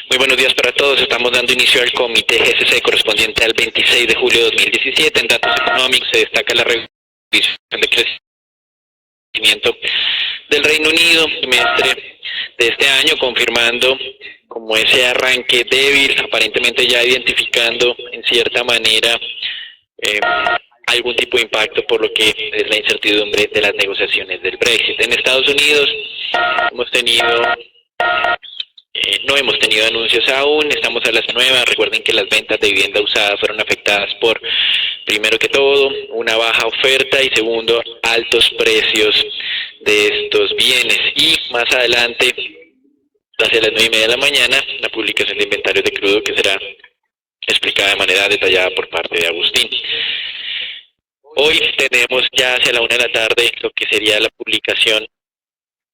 Muy buenos días para todos. Estamos dando inicio al comité GCC correspondiente al 26 de julio de 2017. En datos económicos se destaca la revisión de crecimiento del Reino Unido, trimestre de este año, confirmando como ese arranque débil, aparentemente ya identificando en cierta manera algún tipo de impacto por lo que es la incertidumbre de las negociaciones del Brexit. En Estados Unidos no hemos tenido anuncios aún, estamos a las nuevas. Recuerden que las ventas de vivienda usada fueron afectadas por, primero que todo, una baja oferta y segundo, altos precios de estos bienes. Y más adelante, hacia las 9:30 de la mañana, la publicación de inventarios de crudo que será explicada de manera detallada por parte de Agustín. Hoy tenemos ya hacia la 1 de la tarde lo que sería la publicación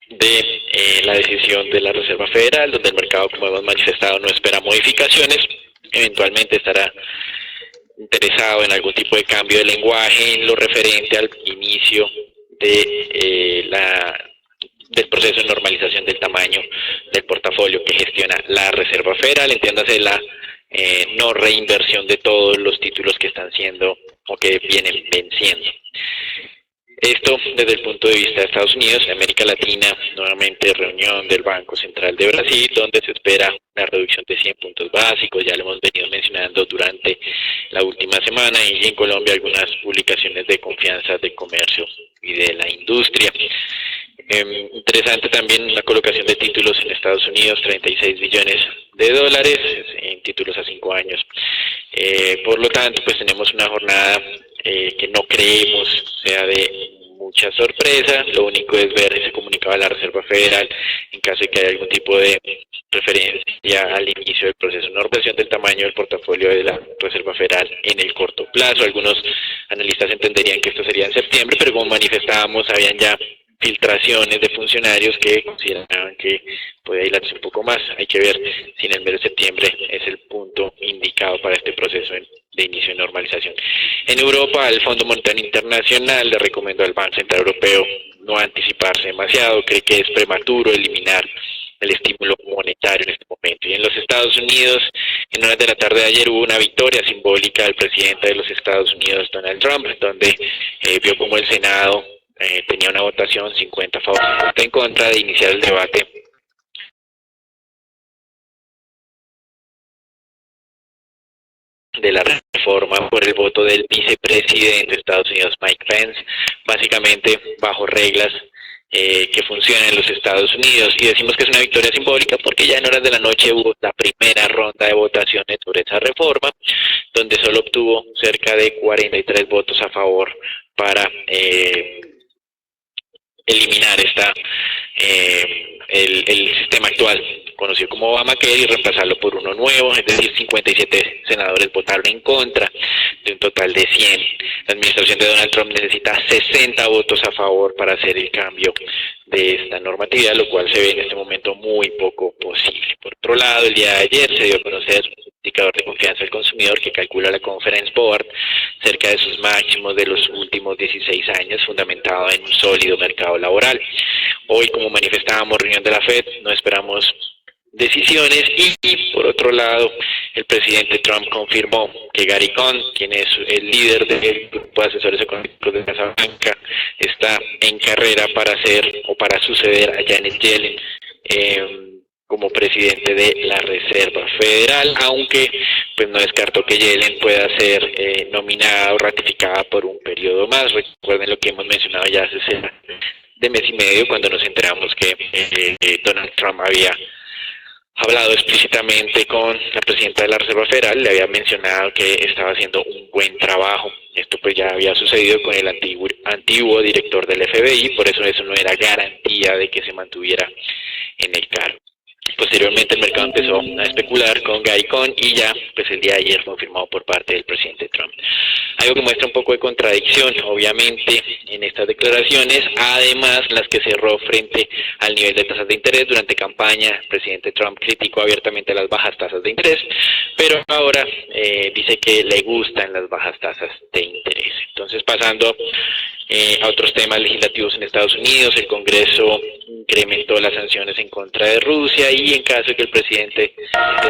de la decisión de la Reserva Federal, donde el mercado, como hemos manifestado, no espera modificaciones. Eventualmente estará interesado en algún tipo de cambio de lenguaje en lo referente al inicio de del proceso de normalización del tamaño del portafolio que gestiona la Reserva Federal, entiéndase la no reinversión de todos los títulos que están siendo o que vienen venciendo. Esto desde el punto de vista de Estados Unidos. En América Latina, nuevamente reunión del Banco Central de Brasil, donde se espera una reducción de 100 puntos básicos, ya lo hemos venido mencionando durante la última semana, y en Colombia algunas publicaciones de confianza de comercio y de la industria. Interesante también la colocación de títulos en Estados Unidos, 36 billones de dólares en títulos a 5 años. Por lo tanto, pues tenemos una jornada que no creemos sea de mucha sorpresa. Lo único es ver ese comunicado de la Reserva Federal en caso de que haya algún tipo de referencia al inicio del proceso de normalización del tamaño del portafolio de la Reserva Federal en el corto plazo. Algunos analistas entenderían que esto sería en septiembre, pero como manifestábamos, habían ya filtraciones de funcionarios que consideraban que puede aislarse un poco más. Hay que ver si en el mes de septiembre es el punto indicado para este proceso de inicio de normalización. En Europa, el Fondo Monetario Internacional le recomendó al Banco Central Europeo no anticiparse demasiado, cree que es prematuro eliminar el estímulo monetario en este momento. Y en los Estados Unidos, en horas de la tarde de ayer hubo una victoria simbólica del presidente de los Estados Unidos, Donald Trump, donde vio como el Senado tenía una votación 50 a favor, 50 en contra de iniciar el debate de la reforma por el voto del vicepresidente de Estados Unidos, Mike Pence, básicamente bajo reglas que funcionan en los Estados Unidos. Y decimos que es una victoria simbólica porque ya en horas de la noche hubo la primera ronda de votaciones sobre esa reforma, donde solo obtuvo cerca de 43 votos a favor para eliminar el sistema actual conocido como Obamacare y reemplazarlo por uno nuevo. Es decir, 57 senadores votaron en contra de un total de 100. La administración de Donald Trump necesita 60 votos a favor para hacer el cambio de esta normatividad, lo cual se ve en este momento muy poco posible. Por otro lado, el día de ayer se dio a conocer un indicador de confianza del consumidor que calcula la Conference Board cerca de sus máximos de los últimos 16 años, fundamentado en un sólido mercado laboral. Hoy, como manifestábamos, reunión de la FED, no esperamos decisiones. Y por otro lado, el presidente Trump confirmó que Gary Cohn, quien es el líder del grupo de asesores económicos de Casa Blanca, está en carrera para ser o para suceder a Janet Yellen como presidente de la Reserva Federal, aunque pues no descartó que Yellen pueda ser nominada o ratificada por un periodo más. Recuerden lo que hemos mencionado ya hace cerca de mes y medio, cuando nos enteramos que Donald Trump había hablado explícitamente con la presidenta de la Reserva Federal, le había mencionado que estaba haciendo un buen trabajo. Esto pues ya había sucedido con el antiguo director del FBI, por eso no era garantía de que se mantuviera en el cargo. Posteriormente el mercado empezó a especular con Gary Cohn y ya pues el día de ayer confirmado por parte del presidente Trump. Algo que muestra un poco de contradicción, obviamente, en estas declaraciones, además las que cerró frente al nivel de tasas de interés. Durante campaña, el presidente Trump criticó abiertamente las bajas tasas de interés, pero ahora dice que le gustan las bajas tasas de interés. Entonces, pasando a otros temas legislativos en Estados Unidos, el Congreso incrementó las sanciones en contra de Rusia ahí, en caso de que el presidente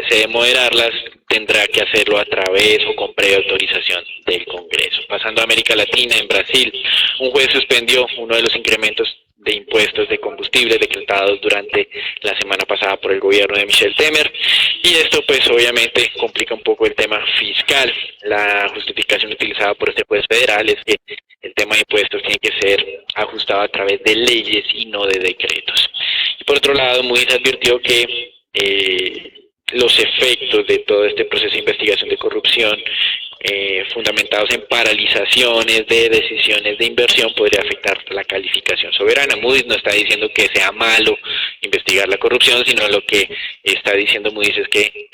desee moderarlas, tendrá que hacerlo a través o con previa autorización del Congreso. Pasando a América Latina, en Brasil, un juez suspendió uno de los incrementos de impuestos de combustible decretados durante la semana pasada por el gobierno de Michel Temer, y esto pues obviamente complica un poco el tema fiscal. La justificación utilizada por este juez federal es que el tema de impuestos tiene que ser ajustado a través de leyes y no de decretos. Y por otro lado, Moody's advirtió que los efectos de todo este proceso de investigación de corrupción fundamentados en paralizaciones de decisiones de inversión podría afectar la calificación soberana. Moody's no está diciendo que sea malo investigar la corrupción, sino lo que está diciendo Moody's es que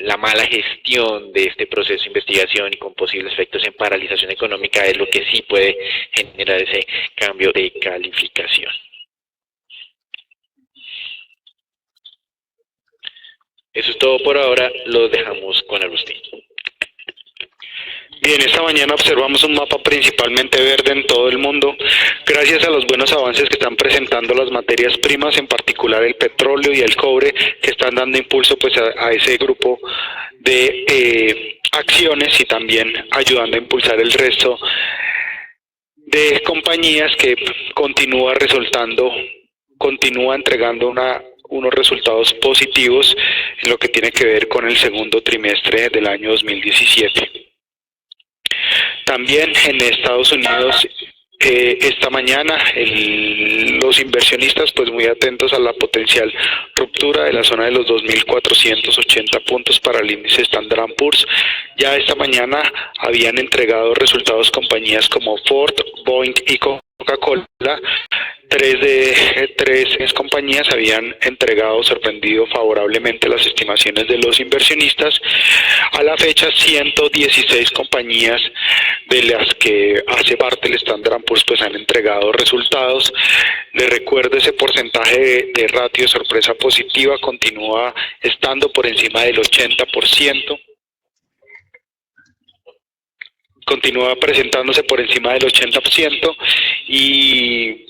la mala gestión de este proceso de investigación y con posibles efectos en paralización económica es lo que sí puede generar ese cambio de calificación. Eso es todo por ahora, lo dejamos con Agustín. Bien, esta mañana observamos un mapa principalmente verde en todo el mundo, gracias a los buenos avances que están presentando las materias primas, en particular el petróleo y el cobre, que están dando impulso pues a ese grupo de acciones y también ayudando a impulsar el resto de compañías que continúa entregando unos resultados positivos en lo que tiene que ver con el segundo trimestre del año 2017. También en Estados Unidos, esta mañana los inversionistas pues muy atentos a la potencial ruptura de la zona de los 2.480 puntos para el índice Standard & Poor's. Ya esta mañana habían entregado resultados compañías como Ford, Boeing y Coca-Cola. Tres compañías habían sorprendido favorablemente las estimaciones de los inversionistas. A la fecha, 116 compañías de las que hace parte el Standard & Poor's pues han entregado resultados. Les recuerdo, ese porcentaje de ratio de sorpresa positiva continúa estando por encima del 80%. Continúa presentándose por encima del 80% y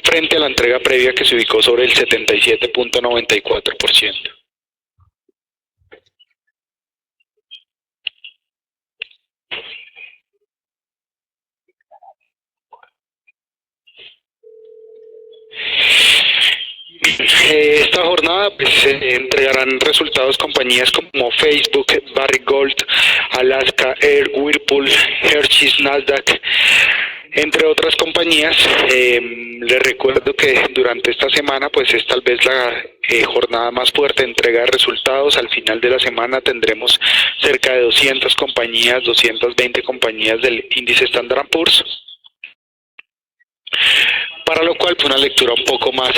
frente a la entrega previa que se ubicó sobre el 77.94%. Esta jornada pues, se entregarán resultados compañías como Facebook, Barrick Gold, Alaska Air, Whirlpool, Hershey's, Nasdaq, entre otras compañías. Les recuerdo que durante esta semana pues es tal vez la jornada más fuerte de entrega de resultados. Al final de la semana tendremos cerca de 220 compañías del índice Standard & Poor's, para lo cual pues una lectura un poco más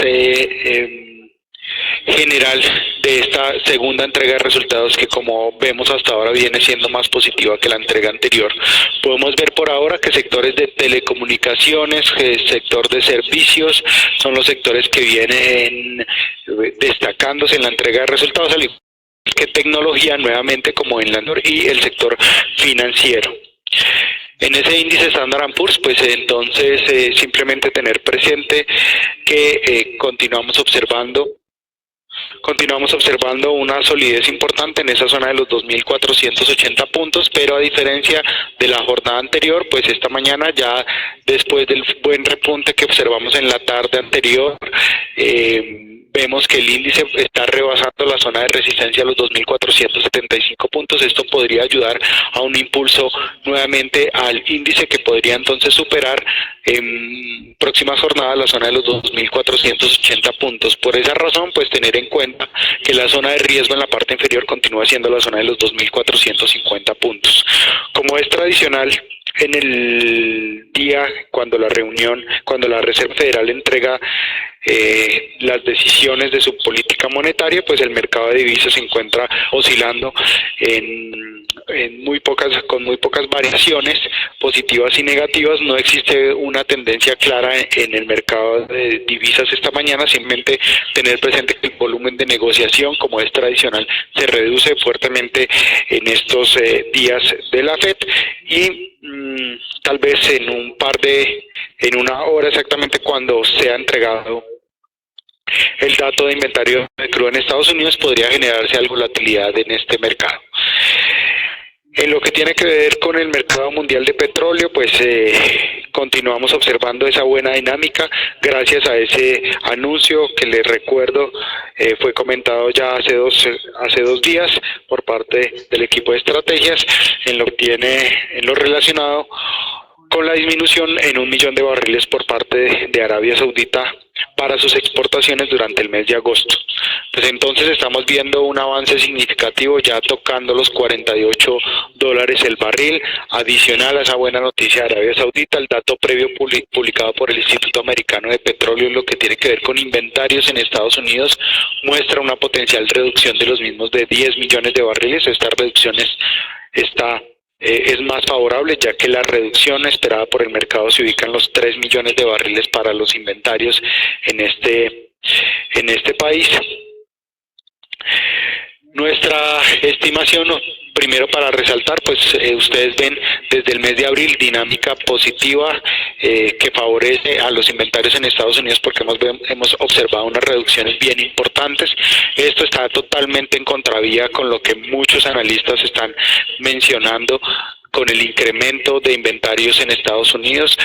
general de esta segunda entrega de resultados, que como vemos hasta ahora viene siendo más positiva que la entrega anterior. Podemos ver por ahora que sectores de telecomunicaciones, sector de servicios son los sectores que vienen destacándose en la entrega de resultados, al igual que tecnología nuevamente como en la y el sector financiero. En ese índice Standard & Poor's, pues entonces simplemente tener presente que continuamos observando una solidez importante en esa zona de los 2.480 puntos, pero a diferencia de la jornada anterior, pues esta mañana ya después del buen repunte que observamos en la tarde anterior, vemos que el índice está rebasando la zona de resistencia a los 2.475 puntos. Esto podría ayudar a un impulso nuevamente al índice, que podría entonces superar en próximas jornadas la zona de los 2.480 puntos. Por esa razón, pues tener en cuenta que la zona de riesgo en la parte inferior continúa siendo la zona de los 2.450 puntos. Como es tradicional en el día cuando la Reserva Federal entrega las decisiones de su política monetaria, pues el mercado de divisas se encuentra oscilando con muy pocas variaciones positivas y negativas. No existe una tendencia clara en el mercado de divisas esta mañana. Simplemente tener presente que el volumen de negociación, como es tradicional, se reduce fuertemente en estos días de la FED, y tal vez en una hora exactamente, cuando sea entregado el dato de inventario de crudo en Estados Unidos, podría generarse algo de volatilidad en este mercado. En lo que tiene que ver con el mercado mundial de petróleo, pues continuamos observando esa buena dinámica gracias a ese anuncio que les recuerdo fue comentado ya hace dos días por parte del equipo de estrategias en lo relacionado con la disminución en 1 millón de barriles por parte de Arabia Saudita para sus exportaciones durante el mes de agosto. Pues entonces estamos viendo un avance significativo ya tocando los $48 el barril, adicional a esa buena noticia de Arabia Saudita, el dato previo publicado por el Instituto Americano de Petróleo en lo que tiene que ver con inventarios en Estados Unidos muestra una potencial reducción de los mismos de 10 millones de barriles. Esta reducción es más favorable, ya que la reducción esperada por el mercado se ubica en los 3 millones de barriles para los inventarios en este país. Nuestra estimación, primero para resaltar, pues ustedes ven desde el mes de abril dinámica positiva que favorece a los inventarios en Estados Unidos porque hemos observado unas reducciones bien importantes. Esto está totalmente en contravía con lo que muchos analistas están mencionando con el incremento de inventarios en Estados Unidos.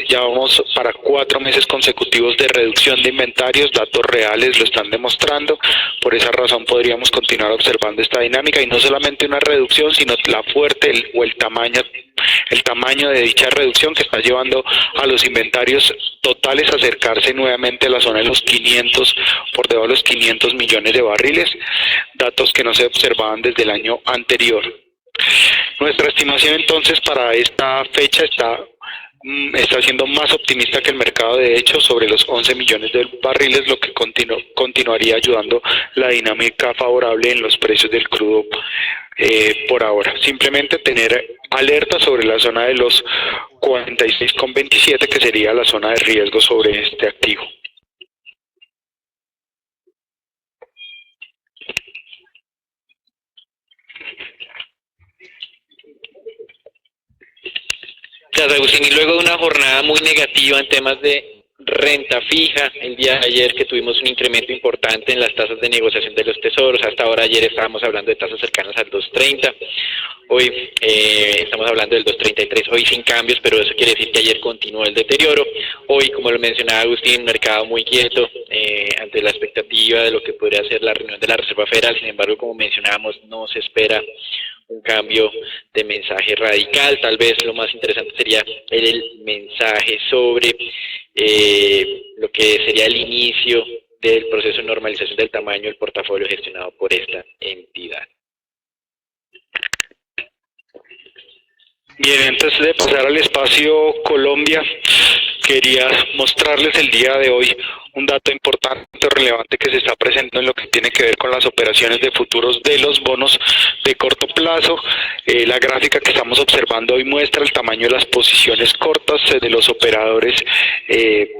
Ya vamos para 4 meses consecutivos de reducción de inventarios, datos reales lo están demostrando. Por esa razón podríamos continuar observando esta dinámica y no solamente una reducción, sino el tamaño de dicha reducción que está llevando a los inventarios totales a acercarse nuevamente a la zona de los 500, por debajo de los 500 millones de barriles, datos que no se observaban desde el año anterior. Nuestra estimación entonces para esta fecha está siendo más optimista que el mercado, de hecho, sobre los 11 millones de barriles, lo que continuaría ayudando la dinámica favorable en los precios del crudo por ahora. Simplemente tener alerta sobre la zona de los 46,27, que sería la zona de riesgo sobre este activo. Gracias, Agustín. Y luego de una jornada muy negativa en temas de renta fija, el día de ayer que tuvimos un incremento importante en las tasas de negociación de los tesoros, hasta ahora ayer estábamos hablando de tasas cercanas al 2.30, hoy estamos hablando del 2.33, hoy sin cambios, pero eso quiere decir que ayer continuó el deterioro. Hoy, como lo mencionaba Agustín, mercado muy quieto ante la expectativa de lo que podría ser la reunión de la Reserva Federal. Sin embargo, como mencionábamos, no se espera un cambio de mensaje radical. Tal vez lo más interesante sería el mensaje sobre lo que sería el inicio del proceso de normalización del tamaño del portafolio gestionado por esta entidad. Bien, antes de pasar al espacio Colombia, quería mostrarles el día de hoy un dato importante, relevante, que se está presentando en lo que tiene que ver con las operaciones de futuros de los bonos de corto plazo. La gráfica que estamos observando hoy muestra el tamaño de las posiciones cortas de los operadores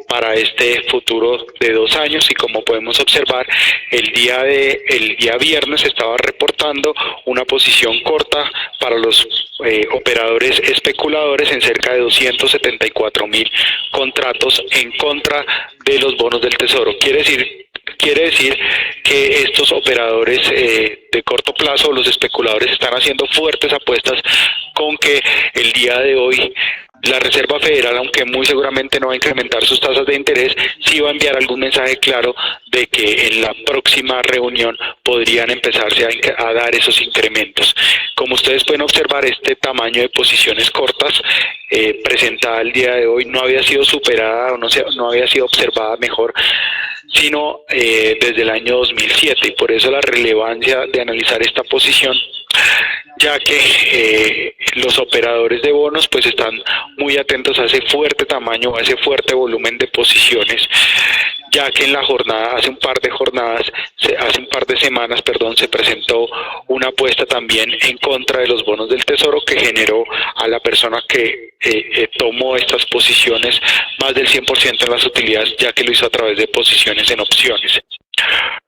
para este futuro de 2 años, y como podemos observar, el día viernes estaba reportando una posición corta para los operadores especuladores en cerca de 274,000 contratos en contra de los bonos del Tesoro. Quiere decir que estos operadores de corto plazo, los especuladores, están haciendo fuertes apuestas con que el día de hoy la Reserva Federal, aunque muy seguramente no va a incrementar sus tasas de interés, sí va a enviar algún mensaje claro de que en la próxima reunión podrían empezarse a dar esos incrementos. Como ustedes pueden observar, este tamaño de posiciones cortas presentada el día de hoy no había sido superada o no había sido observada mejor, sino desde el año 2007, y por eso la relevancia de analizar esta posición, ya que los operadores de bonos pues están muy atentos a ese fuerte tamaño, a ese fuerte volumen de posiciones, ya que en la jornada, hace un par de semanas, se presentó una apuesta también en contra de los bonos del Tesoro que generó a la persona que tomó estas posiciones más del 100% en las utilidades, ya que lo hizo a través de posiciones en opciones.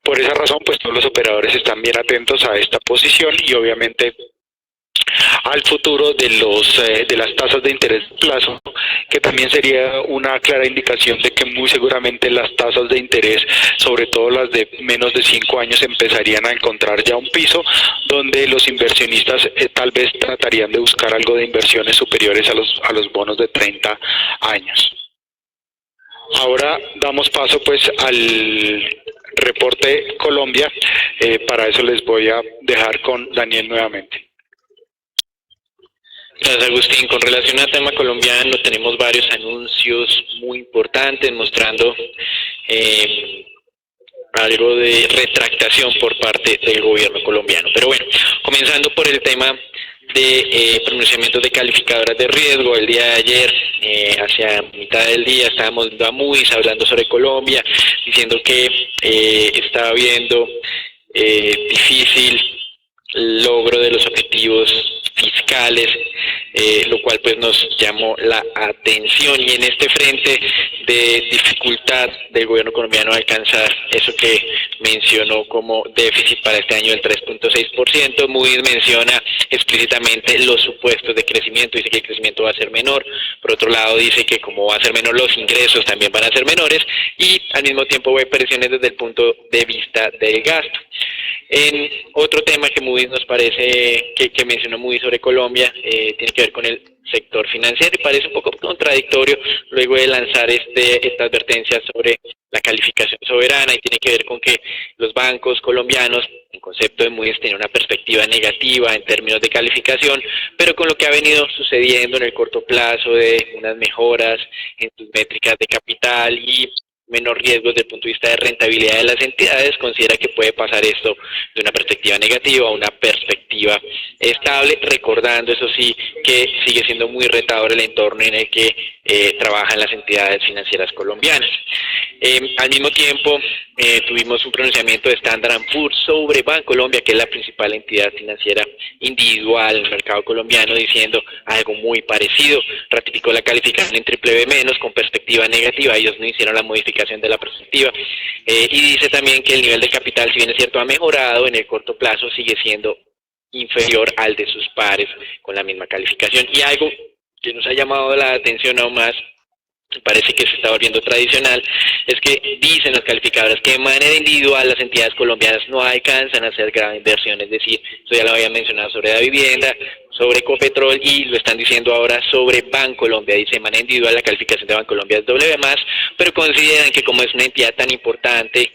Por esa razón, pues todos los operadores están bien atentos a esta posición, y obviamente al futuro de las tasas de interés de plazo, que también sería una clara indicación de que muy seguramente las tasas de interés, sobre todo las de menos de 5 años, empezarían a encontrar ya un piso donde los inversionistas tal vez tratarían de buscar algo de inversiones superiores a los bonos de 30 años. Ahora damos paso pues al reporte Colombia. Para eso les voy a dejar con Daniel nuevamente. Gracias, Agustín. Con relación al tema colombiano, tenemos varios anuncios muy importantes mostrando algo de retractación por parte del gobierno colombiano. Pero bueno, comenzando por el tema de pronunciamientos de calificadoras de riesgo. El día de ayer, hacia mitad del día, estábamos viendo a Moody's hablando sobre Colombia, diciendo que estaba habiendo difícil logro de los objetivos fiscales, lo cual pues nos llamó la atención, y en este frente de dificultad del gobierno colombiano a alcanzar eso que mencionó como déficit para este año del 3.6%, Moody's menciona explícitamente los supuestos de crecimiento, dice que el crecimiento va a ser menor. Por otro lado, dice que como va a ser menor, los ingresos también van a ser menores, y al mismo tiempo ve presiones desde el punto de vista del gasto. En otro tema que Moody's nos parece que mencionó Moody's sobre Colombia, tiene que ver con el sector financiero, y parece un poco contradictorio luego de lanzar esta advertencia sobre la calificación soberana, y tiene que ver con que los bancos colombianos, en concepto de Moody's, tienen una perspectiva negativa en términos de calificación, pero con lo que ha venido sucediendo en el corto plazo de unas mejoras en sus métricas de capital y menos riesgos desde el punto de vista de rentabilidad de las entidades, considera que puede pasar esto de una perspectiva negativa a una perspectiva estable, recordando eso sí que sigue siendo muy retador el entorno en el que trabajan las entidades financieras colombianas. Al mismo tiempo, tuvimos un pronunciamiento de Standard & Poor's sobre Bancolombia, que es la principal entidad financiera individual en el mercado colombiano, diciendo algo muy parecido. Ratificó la calificación en BBB- con perspectiva negativa. Ellos no hicieron la modificación de la perspectiva, y dice también que el nivel de capital, si bien es cierto ha mejorado, en el corto plazo sigue siendo inferior al de sus pares con la misma calificación. Y algo que nos ha llamado la atención aún más, parece que se está volviendo tradicional, es que dicen los calificadores que de manera individual las entidades colombianas no alcanzan a hacer gran inversión, es decir, eso ya lo había mencionado sobre la vivienda, sobre Ecopetrol, y lo están diciendo ahora sobre Bancolombia. Dice, de manera individual la calificación de Bancolombia es W+, pero consideran que como es una entidad tan importante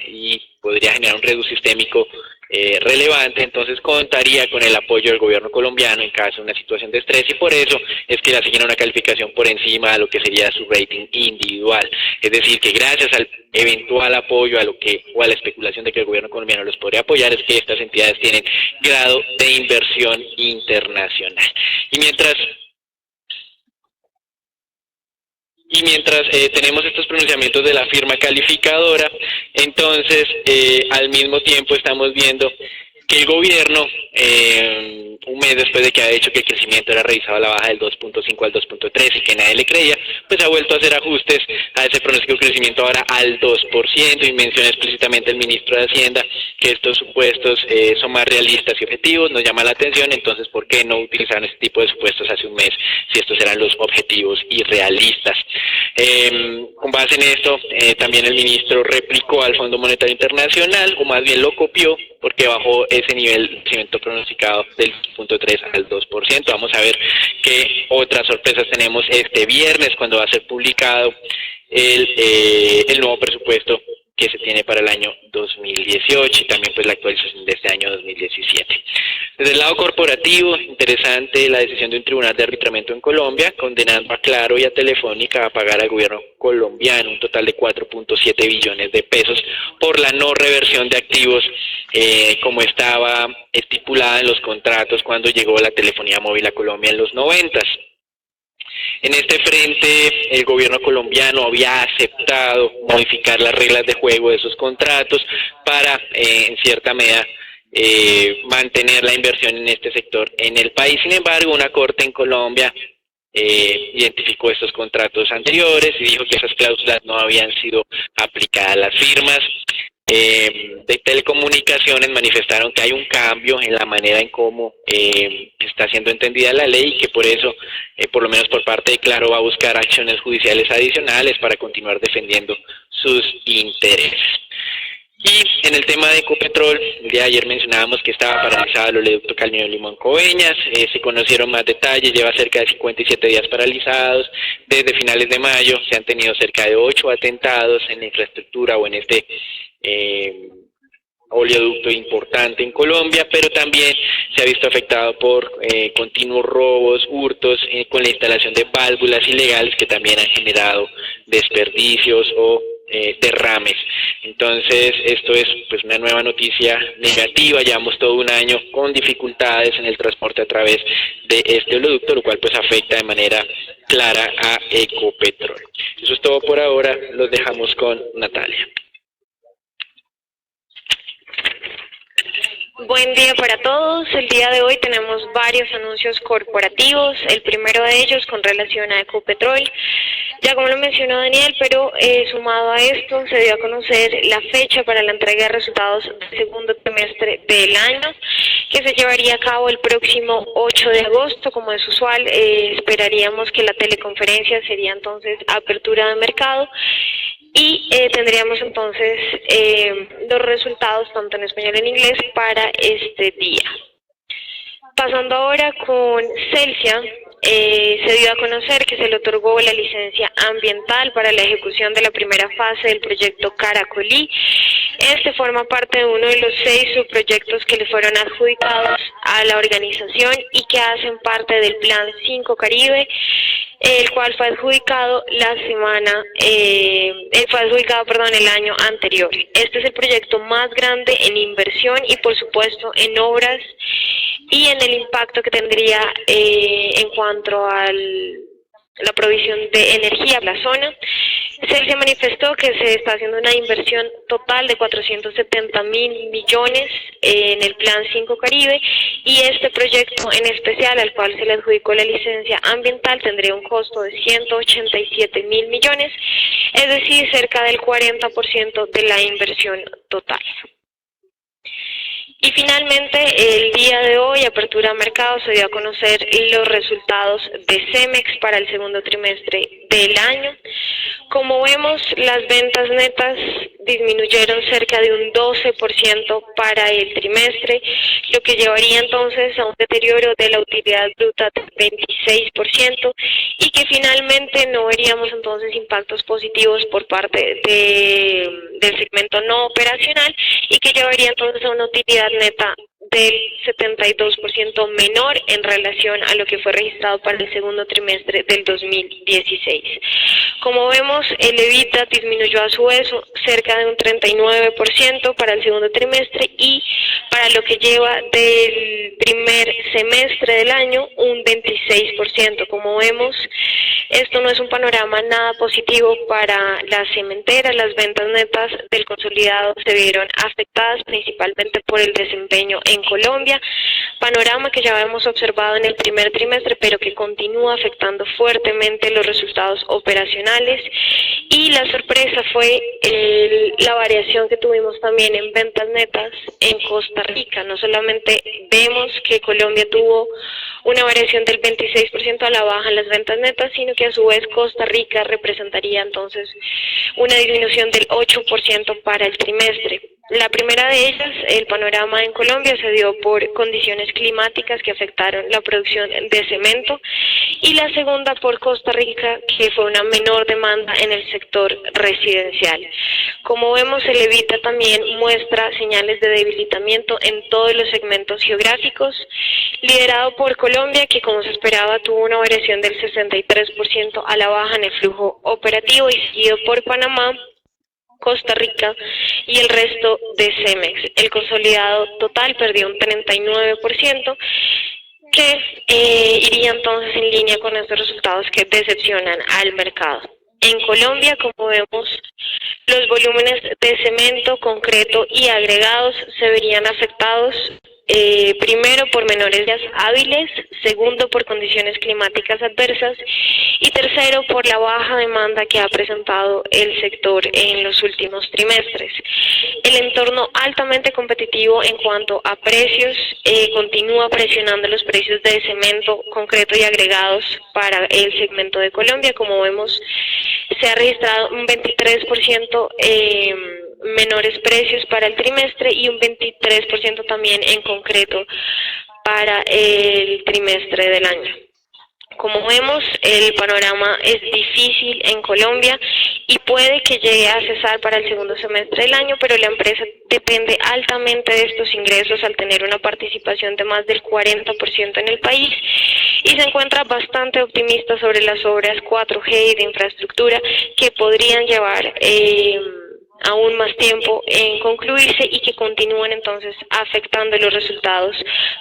y podría generar un riesgo sistémico relevante, entonces contaría con el apoyo del gobierno colombiano en caso de una situación de estrés, y por eso es que le asignan una calificación por encima de lo que sería su rating individual. Es decir, que gracias al eventual apoyo o a la especulación de que el gobierno colombiano los podría apoyar, es que estas entidades tienen grado de inversión internacional. Y mientras tenemos estos pronunciamientos de la firma calificadora, entonces al mismo tiempo estamos viendo que el gobierno, un mes después de que ha dicho que el crecimiento era revisado a la baja del 2.5 al 2.3 y que nadie le creía, pues ha vuelto a hacer ajustes a ese pronóstico de crecimiento ahora al 2%, y menciona explícitamente el ministro de Hacienda que estos supuestos son más realistas y objetivos. Nos llama la atención, entonces, ¿por qué no utilizaron este tipo de supuestos hace un mes si estos eran los objetivos irrealistas? Con base en esto, también el ministro replicó al Fondo Monetario Internacional, o más bien lo copió, porque bajó ese nivel de crecimiento pronosticado del 2.3 al 2%. Vamos a ver qué otras sorpresas tenemos este viernes, cuando va a ser publicado el nuevo presupuesto que se tiene para el año 2018, y también pues la actualización de este año 2017. Desde el lado corporativo, interesante la decisión de un tribunal de arbitramiento en Colombia, condenando a Claro y a Telefónica a pagar al gobierno colombiano un total de 4.7 billones de pesos por la no reversión de activos, como estaba estipulada en los contratos cuando llegó la telefonía móvil a Colombia en los 90. En este frente, el gobierno colombiano había aceptado modificar las reglas de juego de esos contratos para, en cierta medida, mantener la inversión en este sector en el país. Sin embargo, una corte en Colombia identificó estos contratos anteriores y dijo que esas cláusulas no habían sido aplicadas a las firmas. de telecomunicaciones manifestaron que hay un cambio en la manera en cómo está siendo entendida la ley y que por eso, por lo menos por parte de Claro, va a buscar acciones judiciales adicionales para continuar defendiendo sus intereses. Y en el tema de Ecopetrol, el día de ayer mencionábamos que estaba paralizado el oleoducto Calmino Limón Coveñas, se conocieron más detalles, lleva cerca de 57 días paralizados, desde finales de mayo se han tenido cerca de 8 atentados en la infraestructura o en este oleoducto importante en Colombia, pero también se ha visto afectado por continuos robos, hurtos, con la instalación de válvulas ilegales que también han generado desperdicios o derrames. Entonces esto es pues una nueva noticia negativa. Llevamos todo un año con dificultades en el transporte a través de este oleoducto, lo cual pues afecta de manera clara a Ecopetrol. Eso es todo por ahora, los dejamos con Natalia. Buen día para todos. El día de hoy tenemos varios anuncios corporativos. El primero de ellos con relación a Ecopetrol. Ya como lo mencionó Daniel, pero sumado a esto se dio a conocer la fecha para la entrega de resultados del segundo trimestre del año, que se llevaría a cabo el próximo 8 de agosto. Como es usual, esperaríamos que la teleconferencia sería entonces apertura de mercado. Y tendríamos entonces los resultados tanto en español y en inglés para este día. Pasando ahora con Celsia, se dio a conocer que se le otorgó la licencia ambiental para la ejecución de la primera fase del proyecto Caracolí. Este forma parte de uno de los 6 subproyectos que le fueron adjudicados a la organización y que hacen parte del Plan 5 Caribe, el cual fue adjudicado el año anterior. Este es el proyecto más grande en inversión y por supuesto en obras y en el impacto que tendría en cuanto a la provisión de energía a la zona. Celsia manifestó que se está haciendo una inversión total de 470.000 millones en el Plan 5 Caribe y este proyecto en especial, al cual se le adjudicó la licencia ambiental, tendría un costo de 187.000 millones, es decir, cerca del 40% de la inversión total. Y finalmente, el día de hoy, apertura de mercado, se dio a conocer los resultados de Cemex para el segundo trimestre del año. Como vemos, las ventas netas disminuyeron cerca de un 12% para el trimestre, lo que llevaría entonces a un deterioro de la utilidad bruta del 26% y que finalmente no veríamos entonces impactos positivos por parte del segmento no operacional y que llevaría entonces a una utilidad neta del 72% menor en relación a lo que fue registrado para el segundo trimestre del 2016. Como vemos, el EBITDA disminuyó a su vez cerca de un 39% para el segundo trimestre y para lo que lleva del primer semestre del año un 26%. Como vemos, esto no es un panorama nada positivo para las cementeras. Las ventas netas del consolidado se vieron afectadas principalmente por el desempeño en Colombia, panorama que ya hemos observado en el primer trimestre, pero que continúa afectando fuertemente los resultados operacionales. Y la sorpresa fue la variación que tuvimos también en ventas netas en Costa Rica. No solamente vemos que Colombia tuvo una variación del 26% a la baja en las ventas netas, sino que a su vez Costa Rica representaría entonces una disminución del 8% para el trimestre. La primera de ellas, el panorama en Colombia, se dio por condiciones climáticas que afectaron la producción de cemento, y la segunda por Costa Rica, que fue una menor demanda en el sector residencial. Como vemos, el EBITDA también muestra señales de debilitamiento en todos los segmentos geográficos, liderado por Colombia, que como se esperaba tuvo una variación del 63% a la baja en el flujo operativo, y seguido por Panamá, Costa Rica y el resto de Cemex. El consolidado total perdió un 39%, que iría entonces en línea con estos resultados que decepcionan al mercado. En Colombia, como vemos, los volúmenes de cemento, concreto y agregados se verían afectados primero por menores días hábiles, segundo por condiciones climáticas adversas y tercero por la baja demanda que ha presentado el sector en los últimos trimestres. El entorno altamente competitivo en cuanto a precios continúa presionando los precios de cemento, concreto y agregados para el segmento de Colombia. Como vemos, se ha registrado un 23% menores precios para el trimestre y un 23% también en concreto para el trimestre del año. Como vemos, el panorama es difícil en Colombia y puede que llegue a cesar para el segundo semestre del año, pero la empresa depende altamente de estos ingresos al tener una participación de más del 40% en el país y se encuentra bastante optimista sobre las obras 4G y de infraestructura que podrían llevar aún más tiempo en concluirse y que continúan entonces afectando los resultados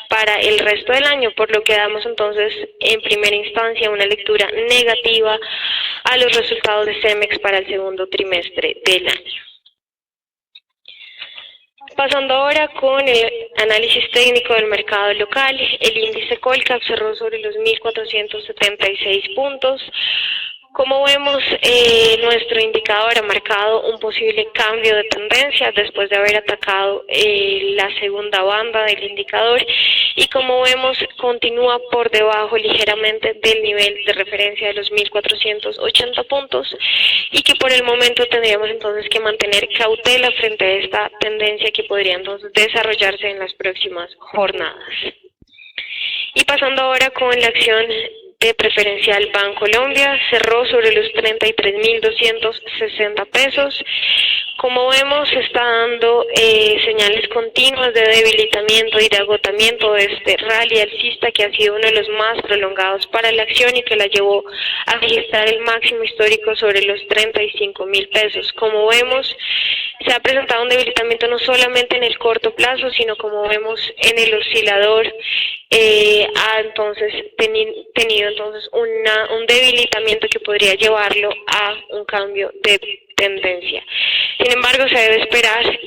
para el resto del año, por lo que damos entonces en primera instancia una lectura negativa a los resultados de Cemex para el segundo trimestre del año. Pasando ahora con el análisis técnico del mercado local, el índice Colcap cerró sobre los 1.476 puntos. Como vemos, nuestro indicador ha marcado un posible cambio de tendencia después de haber atacado la segunda banda del indicador y como vemos continúa por debajo ligeramente del nivel de referencia de los 1.480 puntos y que por el momento tendríamos entonces que mantener cautela frente a esta tendencia que podría entonces desarrollarse en las próximas jornadas. Y pasando ahora con la acción de preferencial Bancolombia, cerró sobre los 33.260 pesos. Como vemos, está dando señales continuas de debilitamiento y de agotamiento de este rally alcista que ha sido uno de los más prolongados para la acción y que la llevó a registrar el máximo histórico sobre los 35.000 pesos. Como vemos, se ha presentado un debilitamiento no solamente en el corto plazo, sino como vemos en el oscilador, ha entonces tenido entonces un debilitamiento que podría llevarlo a un cambio de tendencia. Sin embargo, se debe esperar,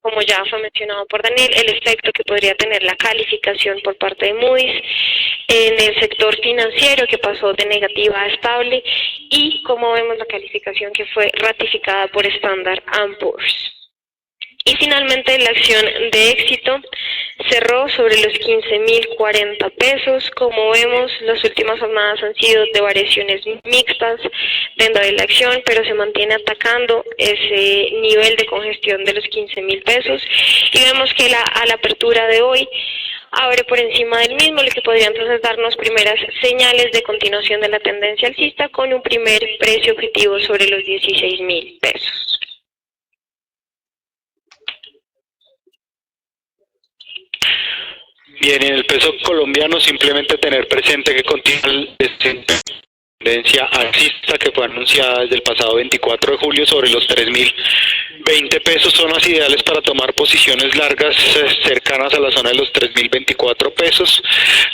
como ya fue mencionado por Daniel, el efecto que podría tener la calificación por parte de Moody's en el sector financiero, que pasó de negativa a estable, y como vemos la calificación que fue ratificada por Standard & Poor's. Y finalmente la acción de Éxito cerró sobre los 15.040 pesos. Como vemos, las últimas jornadas han sido de variaciones mixtas dentro de la acción, pero se mantiene atacando ese nivel de congestión de los 15.000 pesos. Y vemos que a la apertura de hoy abre por encima del mismo, lo que podría entonces darnos primeras señales de continuación de la tendencia alcista con un primer precio objetivo sobre los 16.000 pesos. Bien, en el peso colombiano simplemente tener presente que continúa la tendencia alcista que fue anunciada desde el pasado 24 de julio sobre los 3.020 pesos, zonas ideales para tomar posiciones largas cercanas a la zona de los 3.024 pesos,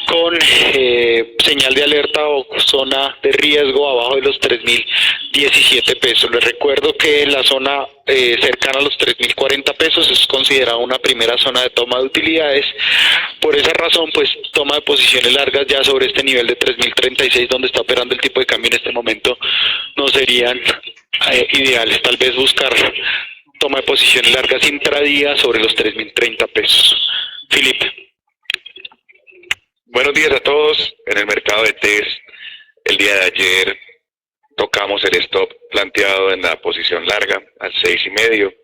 con señal de alerta o zona de riesgo abajo de los 3.017 pesos. Les recuerdo que la zona cercana a los 3.040 pesos es considerada una primera zona de toma de utilidades. Por esa razón, pues toma de posiciones largas ya sobre este nivel de 3.036 donde está operando el tipo de cambio en este momento no serían ideales. Tal vez buscar toma de posiciones largas intradía sobre los 3.030 pesos. Felipe. Buenos días a todos. En el mercado de TES el día de ayer tocamos el stop planteado en la posición larga al 6.5.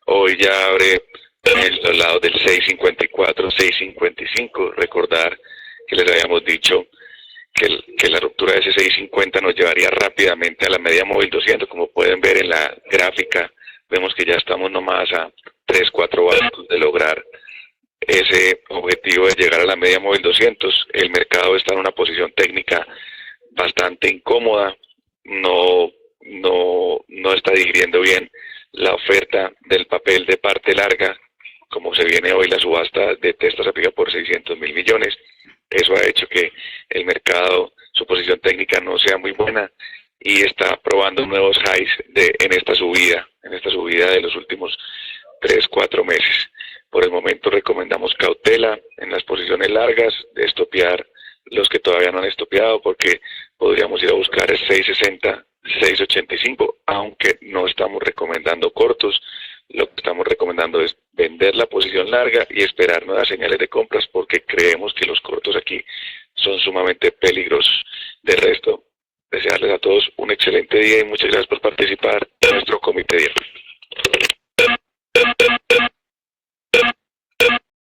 Hoy ya abre en los lados del 6.54, 6.55. Recordar que les habíamos dicho que la ruptura de ese 6.50 nos llevaría rápidamente a la media móvil 200. Como pueden ver en la gráfica, vemos que ya estamos nomás a 3-4 bancos de lograr ese objetivo de llegar a la media móvil 200. El mercado está en una posición técnica bastante incómoda. No está digiriendo bien la oferta del papel de parte larga, como se viene hoy la subasta de Testas se fija por 600.000 millones. Eso ha hecho que el mercado, su posición técnica no sea muy buena y está probando nuevos highs en esta subida de los últimos 3-4 meses. Por el momento recomendamos cautela. vela en las posiciones largas, de estopear los que todavía no han estopeado, porque podríamos ir a buscar el 660, 685, aunque no estamos recomendando cortos. Lo que estamos recomendando es vender la posición larga y esperar nuevas señales de compras, porque creemos que los cortos aquí son sumamente peligrosos. De resto, desearles a todos un excelente día y muchas gracias por participar en nuestro comité diario.